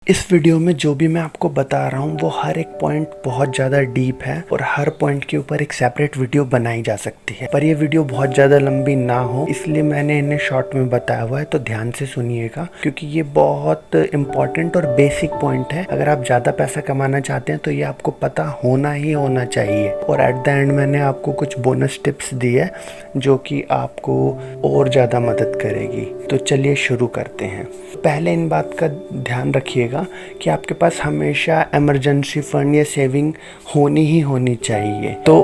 इस वीडियो में जो भी मैं आपको बता रहा हूँ वो हर एक पॉइंट बहुत ज़्यादा डीप है और हर पॉइंट के ऊपर एक सेपरेट वीडियो बनाई जा सकती है, पर ये वीडियो बहुत ज़्यादा लंबी ना हो इसलिए मैंने इन्हें शॉर्ट में बताया हुआ है। तो ध्यान से सुनिएगा क्योंकि ये बहुत इंपॉर्टेंट और बेसिक पॉइंट है। अगर आप ज़्यादा पैसा कमाना चाहते हैं तो ये आपको पता होना ही होना चाहिए। और एट द एंड मैंने आपको कुछ बोनस टिप्स दी है जो कि आपको और ज़्यादा मदद करेगी। तो चलिए शुरू करते हैं। पहले इन बात का ध्यान रखिएगा कि आपके पास हमेशा इमरजेंसी फंड या सेविंग होनी ही होनी चाहिए। तो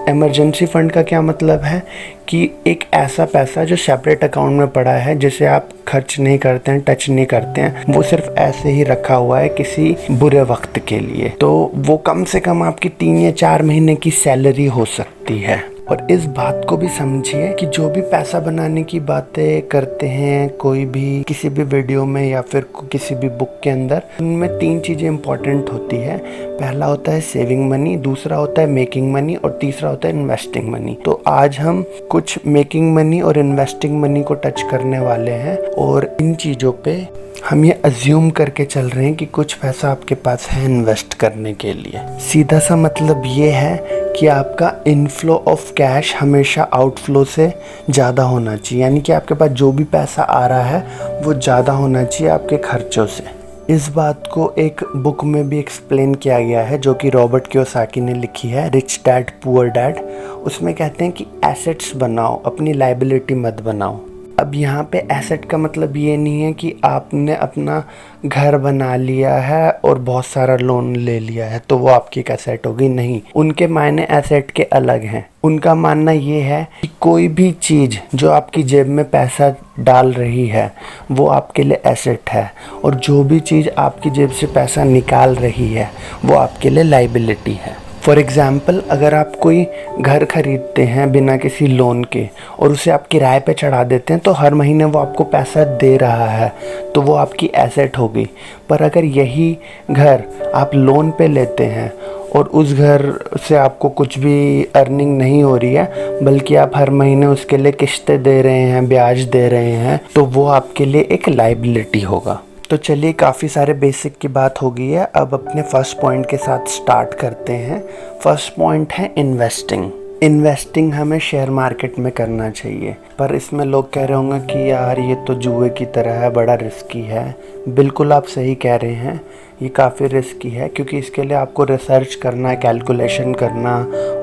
इमरजेंसी फंड का क्या मतलब है कि एक ऐसा पैसा जो सेपरेट अकाउंट में पड़ा है जिसे आप खर्च नहीं करते हैं, टच नहीं करते हैं, वो सिर्फ ऐसे ही रखा हुआ है किसी बुरे वक्त के लिए। तो वो कम से कम आपकी 3 या 4 महीने की सैलरी हो सकती है। और इस बात को भी समझिए कि जो भी पैसा बनाने की बातें करते हैं कोई भी किसी भी वीडियो में या फिर किसी भी बुक के अंदर, उनमें 3 चीज़ें इंपॉर्टेंट होती है। पहला होता है सेविंग मनी, दूसरा होता है मेकिंग मनी और तीसरा होता है इन्वेस्टिंग मनी। तो आज हम कुछ मेकिंग मनी और इन्वेस्टिंग मनी को टच करने वाले हैं और इन चीज़ों पे हम ये अज्यूम करके चल रहे हैं कि कुछ पैसा आपके पास है इन्वेस्ट करने के लिए। सीधा सा मतलब ये है कि आपका इनफ्लो ऑफ कैश हमेशा आउटफ्लो से ज़्यादा होना चाहिए, यानी कि आपके पास जो भी पैसा आ रहा है वो ज़्यादा होना चाहिए आपके खर्चों से। इस बात को एक बुक में भी एक्सप्लेन किया गया है जो कि रॉबर्ट कियोसाकी ने लिखी है, रिच डैड पुअर डैड। उसमें कहते हैं कि एसेट्स बनाओ, अपनी लायबिलिटी मत बनाओ। अब यहाँ पे एसेट का मतलब ये नहीं है कि आपने अपना घर बना लिया है और बहुत सारा लोन ले लिया है तो वो आपकी एक एसेट होगी, नहीं। उनके मायने एसेट के अलग हैं। उनका मानना ये है कि कोई भी चीज़ जो आपकी जेब में पैसा डाल रही है वो आपके लिए एसेट है और जो भी चीज़ आपकी जेब से पैसा निकाल रही है वो आपके लिए लायबिलिटी है। फॉर एग्ज़ाम्पल, अगर आप कोई घर खरीदते हैं बिना किसी लोन के और उसे आप किराए पे चढ़ा देते हैं तो हर महीने वो आपको पैसा दे रहा है तो वो आपकी एसेट हो गई। पर अगर यही घर आप लोन पे लेते हैं और उस घर से आपको कुछ भी अर्निंग नहीं हो रही है बल्कि आप हर महीने उसके लिए किस्तें दे रहे हैं, ब्याज दे रहे हैं, तो वो आपके लिए एक लायबिलिटी होगा। तो चलिए, काफ़ी सारे बेसिक की बात हो गई है। अब अपने फर्स्ट पॉइंट के साथ स्टार्ट करते हैं। फर्स्ट पॉइंट है इन्वेस्टिंग। इन्वेस्टिंग हमें शेयर मार्केट में करना चाहिए, पर इसमें लोग कह रहे होंगे कि यार ये तो जुए की तरह है, बड़ा रिस्की है। बिल्कुल आप सही कह रहे हैं, ये काफ़ी रिस्की है क्योंकि इसके लिए आपको रिसर्च करना, कैलकुलेशन करना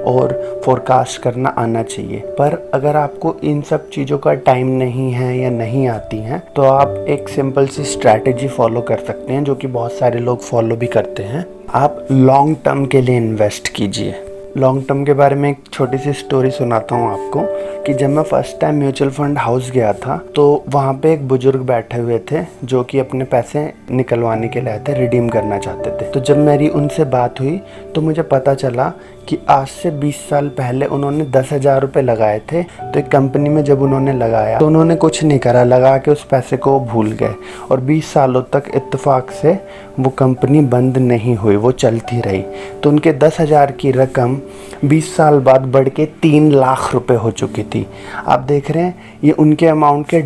और फोरकास्ट करना आना चाहिए। पर अगर आपको इन सब चीज़ों का टाइम नहीं है या नहीं आती हैं तो आप एक सिंपल सी स्ट्रैटेजी फॉलो कर सकते हैं जो कि बहुत सारे लोग फॉलो भी करते हैं। आप लॉन्ग टर्म के लिए इन्वेस्ट कीजिए। लॉन्ग टर्म के बारे में एक छोटी सी स्टोरी सुनाता हूँ आपको कि जब मैं first time mutual fund house गया था तो वहाँ पे एक बुजुर्ग बैठे हुए थे जो कि अपने पैसे निकलवाने के लिए आए थे, रिडीम करना चाहते थे। तो जब मेरी उनसे बात हुई तो मुझे पता चला कि आज से 20 साल पहले उन्होंने 10,000 रुपये लगाए थे। तो एक कंपनी में जब उन्होंने लगाया तो उन्होंने कुछ नहीं करा, लगा के उस पैसे को भूल गए और 20 सालों तक इत्तेफाक से वो कंपनी बंद नहीं हुई, वो चलती रही। तो उनके 10,000 की रकम 20 साल बाद बढ़ के 3 लाख रुपए हो चुकी थी। आप देख रहे हैं, ये उनके अमाउंट के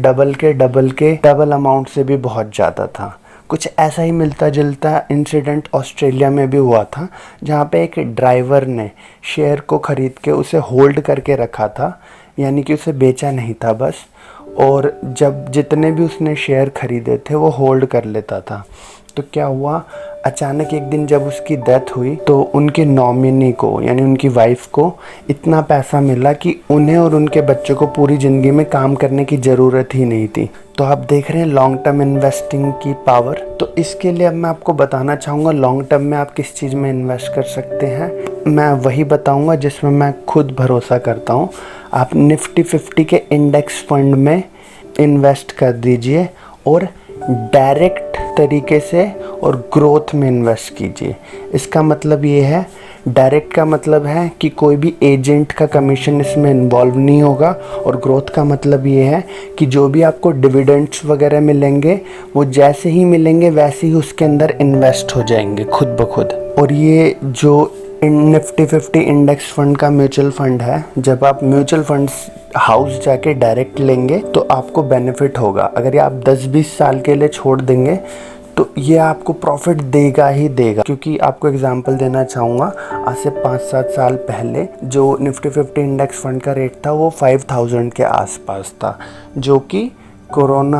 डबल अमाउंट से भी बहुत ज़्यादा था। कुछ ऐसा ही मिलता जुलता इंसिडेंट ऑस्ट्रेलिया में भी हुआ था जहाँ पे एक ड्राइवर ने शेयर को ख़रीद के उसे होल्ड करके रखा था, यानी कि उसे बेचा नहीं था बस, और जब जितने भी उसने शेयर ख़रीदे थे वो होल्ड कर लेता था। तो क्या हुआ, अचानक एक दिन जब उसकी डेथ हुई तो उनके नॉमिनी को यानी उनकी वाइफ को इतना पैसा मिला कि उन्हें और उनके बच्चों को पूरी ज़िंदगी में काम करने की ज़रूरत ही नहीं थी। तो आप देख रहे हैं लॉन्ग टर्म इन्वेस्टिंग की पावर। तो इसके लिए अब मैं आपको बताना चाहूँगा लॉन्ग टर्म में आप किस चीज़ में इन्वेस्ट कर सकते हैं। मैं वही बताऊँगा जिसमें मैं खुद भरोसा करता हूँ। आप निफ्टी 50 के इंडेक्स फंड में इन्वेस्ट कर दीजिए और डायरेक्ट तरीके से और ग्रोथ में इन्वेस्ट कीजिए। इसका मतलब ये है, डायरेक्ट का मतलब है कि कोई भी एजेंट का कमीशन इसमें इन्वॉल्व नहीं होगा, और ग्रोथ का मतलब ये है कि जो भी आपको डिविडेंड्स वगैरह मिलेंगे वो जैसे ही मिलेंगे वैसे ही उसके अंदर इन्वेस्ट हो जाएंगे खुद ब खुद। और ये जो निफ्टी 50 इंडेक्स फंड का म्यूचुअल फंड है, जब आप म्यूचुअल फंड हाउस जाके डायरेक्ट लेंगे तो आपको बेनिफिट होगा। अगर ये आप 10-20 साल के लिए छोड़ देंगे तो ये आपको प्रॉफिट देगा ही देगा। क्योंकि आपको एग्जांपल देना चाहूँगा, आज से 5-7 साल पहले जो निफ्टी 50 इंडेक्स फंड का रेट था वो 5000 के आसपास था, जो कि कोरोना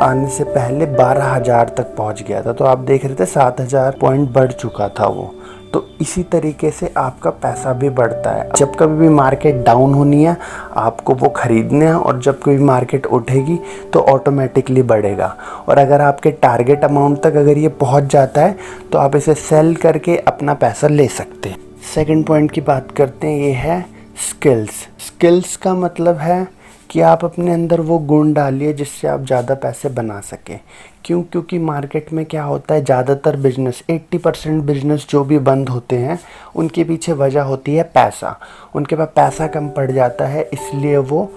आने से पहले 12,000 तक पहुंच गया था। तो आप देख रहे थे 7,000 पॉइंट बढ़ चुका था वो। तो इसी तरीके से आपका पैसा भी बढ़ता है। जब कभी भी मार्केट डाउन होनी है आपको वो खरीदने हैं, और जब कभी मार्केट उठेगी तो ऑटोमेटिकली बढ़ेगा। और अगर आपके टारगेट अमाउंट तक अगर ये पहुंच जाता है तो आप इसे सेल करके अपना पैसा ले सकते हैं। सेकंड पॉइंट की बात करते हैं, ये है स्किल्स। स्किल्स का मतलब है कि आप अपने अंदर वो गुण डालिए जिससे आप ज़्यादा पैसे बना सकें। क्यों? क्योंकि मार्केट में क्या होता है, ज़्यादातर बिजनेस 80% बिजनेस जो भी बंद होते हैं उनके पीछे वजह होती है पैसा। उनके पास पैसा कम पड़ जाता है, इसलिए वो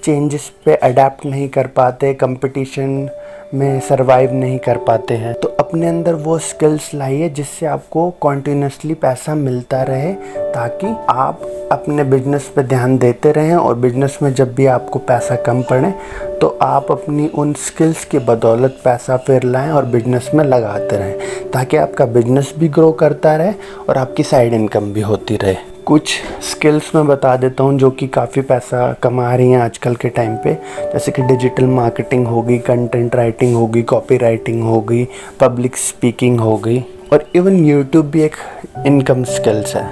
चेंजेस पे अडेप्ट नहीं कर पाते, कंपटीशन में सरवाइव नहीं कर पाते हैं। तो अपने अंदर वो स्किल्स लाइए जिससे आपको कॉन्टिन्यूसली पैसा मिलता रहे, ताकि आप अपने बिजनेस पे ध्यान देते रहें, और बिजनेस में जब भी आपको पैसा कम पड़े तो आप अपनी उन स्किल्स की बदौलत पैसा फिर लाएं और बिजनेस में लगाते रहें, ताकि आपका बिजनेस भी ग्रो करता रहे और आपकी साइड इनकम भी होती रहे। कुछ स्किल्स मैं बता देता हूँ जो कि काफ़ी पैसा कमा रही हैं आजकल के टाइम पे, जैसे कि डिजिटल मार्केटिंग होगी, कंटेंट राइटिंग होगी, कॉपी राइटिंग होगी, पब्लिक स्पीकिंग होगी, और इवन यूट्यूब भी एक इनकम स्किल्स है।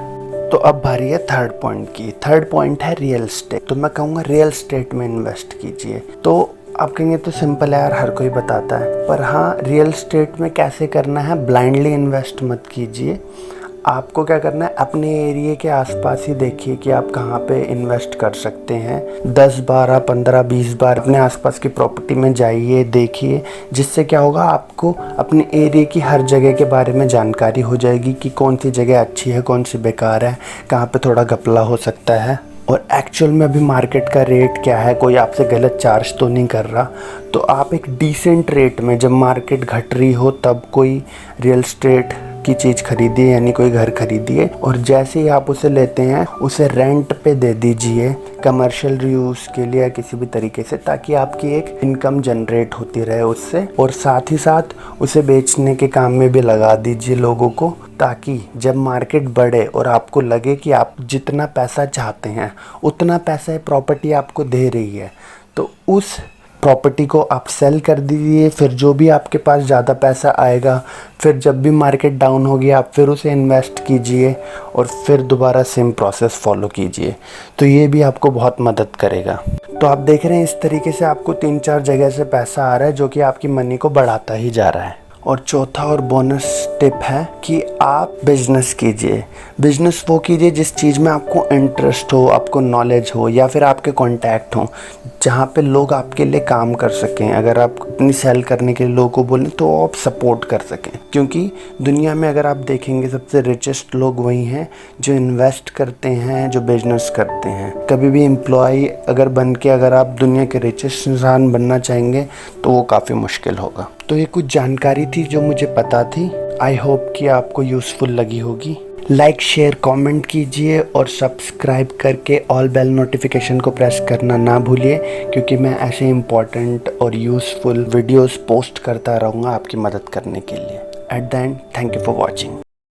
तो अब बारी है थर्ड पॉइंट की। थर्ड पॉइंट है रियल एस्टेट। तो मैं कहूँगा रियल एस्टेट में इन्वेस्ट कीजिए। तो आप कहेंगे तो सिंपल है यार, हर कोई बताता है, पर हाँ, रियल एस्टेट में कैसे करना है, ब्लाइंडली इन्वेस्ट मत कीजिए। आपको क्या करना है, अपने एरिया के आसपास ही देखिए कि आप कहाँ पे इन्वेस्ट कर सकते हैं। 10, 12, 15, 20 बार अपने आसपास की प्रॉपर्टी में जाइए, देखिए, जिससे क्या होगा, आपको अपने एरिया की हर जगह के बारे में जानकारी हो जाएगी कि कौन सी जगह अच्छी है, कौन सी बेकार है, कहाँ पे थोड़ा घपला हो सकता है, और एक्चुअल में अभी मार्केट का रेट क्या है, कोई आपसे गलत चार्ज तो नहीं कर रहा। तो आप एक डिसेंट रेट में, जब मार्केट घट रही हो तब कोई रियल एस्टेट की चीज़ खरीदिए, यानी कोई घर खरीदिए, और जैसे ही आप उसे लेते हैं उसे रेंट पे दे दीजिए, कमर्शियल यूज़ के लिए या किसी भी तरीके से, ताकि आपकी एक इनकम जनरेट होती रहे उससे। और साथ ही साथ उसे बेचने के काम में भी लगा दीजिए लोगों को, ताकि जब मार्केट बढ़े और आपको लगे कि आप जितना पैसा चाहते हैं उतना पैसा प्रॉपर्टी आपको दे रही है, तो उस प्रॉपर्टी को आप सेल कर दीजिए। फिर जो भी आपके पास ज़्यादा पैसा आएगा, फिर जब भी मार्केट डाउन होगी आप फिर उसे इन्वेस्ट कीजिए और फिर दोबारा सेम प्रोसेस फॉलो कीजिए। तो ये भी आपको बहुत मदद करेगा। तो आप देख रहे हैं इस तरीके से आपको 3-4 जगह से पैसा आ रहा है जो कि आपकी मनी को बढ़ाता ही जा रहा है। और चौथा और बोनस टिप है कि आप बिजनेस कीजिए। बिजनेस वो कीजिए जिस चीज़ में आपको इंटरेस्ट हो, आपको नॉलेज हो, या फिर आपके कॉन्टैक्ट हो, जहाँ पे लोग आपके लिए काम कर सकें। अगर आप अपनी सेल करने के लिए लोगों को बोलें तो आप सपोर्ट कर सकें, क्योंकि दुनिया में अगर आप देखेंगे सबसे रिचेस्ट लोग वही हैं जो इन्वेस्ट करते हैं, जो बिजनेस करते हैं। कभी भी एम्प्लॉय अगर बन के अगर आप दुनिया के रिचेस्ट इंसान बनना चाहेंगे तो वो काफ़ी मुश्किल होगा। तो ये कुछ जानकारी थी जो मुझे पता थी। आई होप कि आपको यूज़फुल लगी होगी। लाइक, शेयर, कमेंट कीजिए और सब्सक्राइब करके ऑल बेल नोटिफिकेशन को प्रेस करना ना भूलिए, क्योंकि मैं ऐसे इंपॉर्टेंट और यूज़फुल वीडियोस पोस्ट करता रहूँगा आपकी मदद करने के लिए। At the end, thank you for watching.